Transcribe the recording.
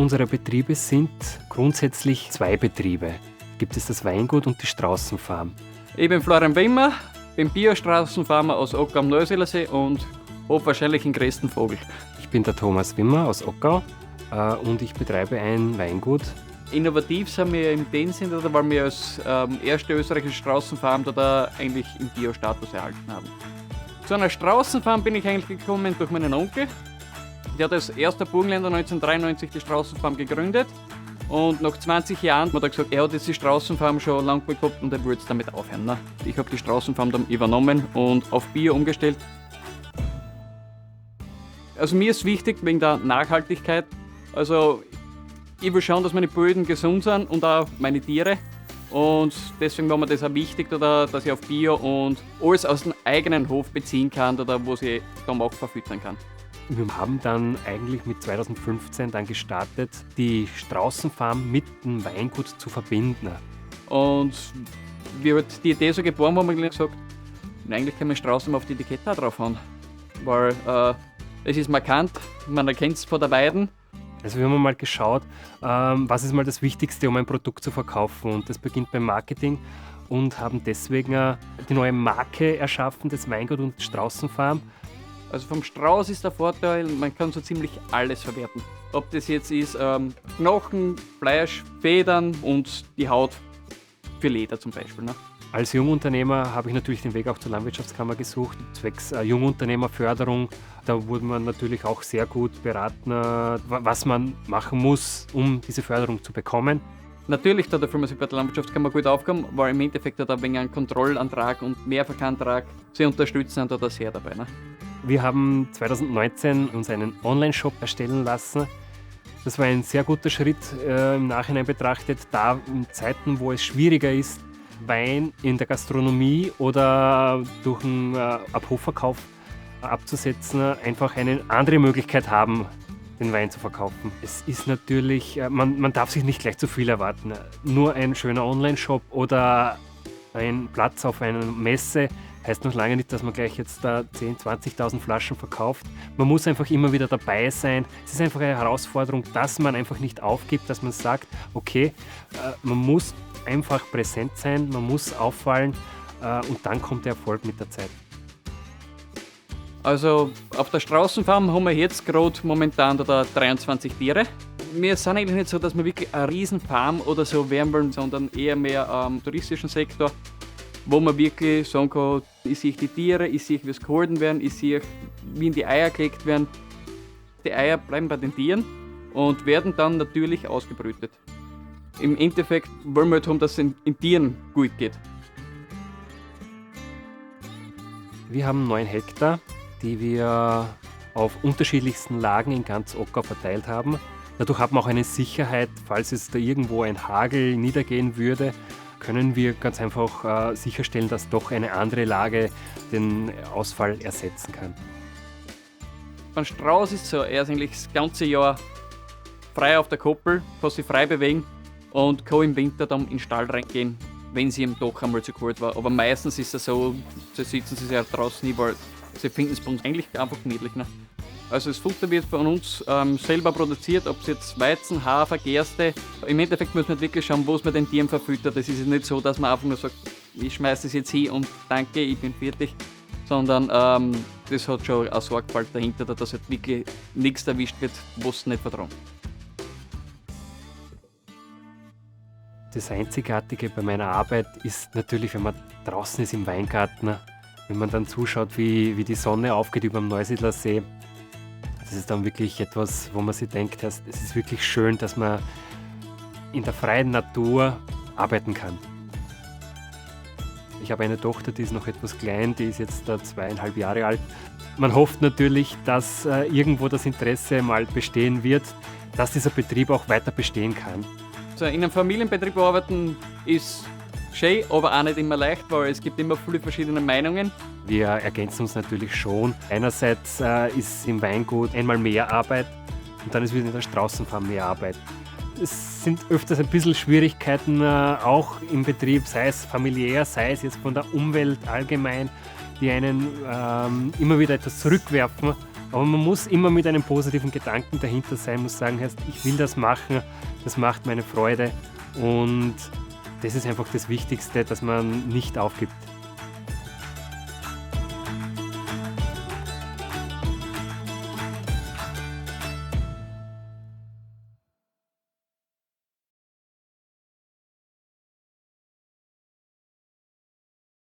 unserer Betriebe sind grundsätzlich 2 Betriebe. Gibt es das Weingut und die Straußenfarm. Ich bin Florian Wimmer, bin Bio-Straußenfarmer aus Ockau am Neusiedlersee und habe wahrscheinlich den größten Vogel. Ich bin der Thomas Wimmer aus Ockau und ich betreibe ein Weingut. Innovativ sind wir in dem Sinne, weil wir als erste österreichische Straußenfarm da eigentlich im Bio-Status erhalten haben. Zu einer Straußenfarm bin ich eigentlich gekommen durch meinen Onkel. Der hat als erster Burgenländer 1993 die Straußenfarm gegründet. Und nach 20 Jahren hat er gesagt, er hat jetzt die Straußenfarm schon lange gehabt und er würde jetzt damit aufhören. Ne? Ich habe die Straußenfarm dann übernommen und auf Bio umgestellt. Also mir ist wichtig wegen der Nachhaltigkeit. Also ich will schauen, dass meine Böden gesund sind und auch meine Tiere. Und deswegen war mir das auch wichtig, dass ich auf Bio und alles aus dem eigenen Hof beziehen kann, wo ich dann auch verfüttern kann. Wir haben dann eigentlich mit 2015 dann gestartet, die Straußenfarm mit dem Weingut zu verbinden. Und wie halt die Idee so geboren war, haben wir gesagt, eigentlich kann man Straußenfarm auf die Etikette auch drauf haben. Weil es ist markant, man erkennt es von der Weiden. Also wir haben mal geschaut, was ist mal das Wichtigste, um ein Produkt zu verkaufen. Und das beginnt beim Marketing und haben deswegen die neue Marke erschaffen, das Weingut und Straußenfarm. Also vom Strauß ist der Vorteil, man kann so ziemlich alles verwerten. Ob das jetzt ist Knochen, Fleisch, Federn und die Haut für Leder zum Beispiel. Ne? Als Jungunternehmer habe ich natürlich den Weg auch zur Landwirtschaftskammer gesucht, zwecks Jungunternehmerförderung. Da wurde man natürlich auch sehr gut beraten, was man machen muss, um diese Förderung zu bekommen. Natürlich da dafür muss ich bei der Landwirtschaftskammer gut aufkommen, weil im Endeffekt da wegen einem Kontrollantrag und Mehrfakantrag sie unterstützen und da sehr dabei. Ne? Wir haben 2019 uns einen Online-Shop erstellen lassen. Das war ein sehr guter Schritt im Nachhinein betrachtet, da in Zeiten, wo es schwieriger ist, Wein in der Gastronomie oder durch einen Abhofverkauf abzusetzen, einfach eine andere Möglichkeit haben, den Wein zu verkaufen. Es ist natürlich, man darf sich nicht gleich zu viel erwarten. Nur ein schöner Online-Shop oder ein Platz auf einer Messe heißt noch lange nicht, dass man gleich jetzt da 10.000, 20.000 Flaschen verkauft. Man muss einfach immer wieder dabei sein. Es ist einfach eine Herausforderung, dass man einfach nicht aufgibt, dass man sagt, okay, man muss einfach präsent sein, man muss auffallen und dann kommt der Erfolg mit der Zeit. Also auf der Straußenfarm haben wir jetzt gerade momentan da 23 Tiere. Wir sind eigentlich nicht so, dass wir wirklich eine Riesenfarm oder so werden wollen, sondern eher mehr am touristischen Sektor, wo man wirklich sagen kann, ich sehe die Tiere, ich sehe, wie es gehalten werden, ich sehe, wie die Eier gelegt werden. Die Eier bleiben bei den Tieren und werden dann natürlich ausgebrütet. Im Endeffekt wollen wir halt haben, dass es den Tieren gut geht. Wir haben 9 Hektar, die wir auf unterschiedlichsten Lagen in ganz Ockau verteilt haben. Dadurch haben wir auch eine Sicherheit, falls es da irgendwo ein Hagel niedergehen würde, können wir ganz einfach sicherstellen, dass doch eine andere Lage den Ausfall ersetzen kann. Beim Strauß ist so, er ist eigentlich das ganze Jahr frei auf der Koppel, kann sich frei bewegen und kann im Winter dann in den Stall reingehen, wenn sie ihm doch einmal zu kalt war. Aber meistens ist es so, sie sitzen sie ja draußen nie, weil sie finden es bei uns eigentlich einfach gemütlich. Ne? Also das Futter wird von uns selber produziert, ob es jetzt Weizen, Hafer, Gerste. Im Endeffekt muss man wirklich schauen, was man den Tieren verfüttert. Das ist ja nicht so, dass man einfach nur sagt, ich schmeiße es jetzt hin und danke, ich bin fertig. Sondern das hat schon eine Sorgfalt dahinter, dass halt wirklich nichts erwischt wird, was es nicht vertragen. Das Einzigartige bei meiner Arbeit ist natürlich, wenn man draußen ist im Weingarten, wenn man dann zuschaut, wie die Sonne aufgeht über dem Neusiedlersee. Das ist dann wirklich etwas, wo man sich denkt, es ist wirklich schön, dass man in der freien Natur arbeiten kann. Ich habe eine Tochter, die ist noch etwas klein, die ist jetzt 2,5 Jahre alt. Man hofft natürlich, dass irgendwo das Interesse mal bestehen wird, dass dieser Betrieb auch weiter bestehen kann. Also in einem Familienbetrieb arbeiten ist schön, aber auch nicht immer leicht, weil es gibt immer viele verschiedene Meinungen. Wir ergänzen uns natürlich schon. Einerseits ist im Weingut einmal mehr Arbeit und dann ist wieder in der Straußenfarm mehr Arbeit. Es sind öfters ein bisschen Schwierigkeiten auch im Betrieb, sei es familiär, sei es jetzt von der Umwelt allgemein, die einen immer wieder etwas zurückwerfen. Aber man muss immer mit einem positiven Gedanken dahinter sein, muss sagen, heißt, ich will das machen, das macht meine Freude und das ist einfach das Wichtigste, dass man nicht aufgibt.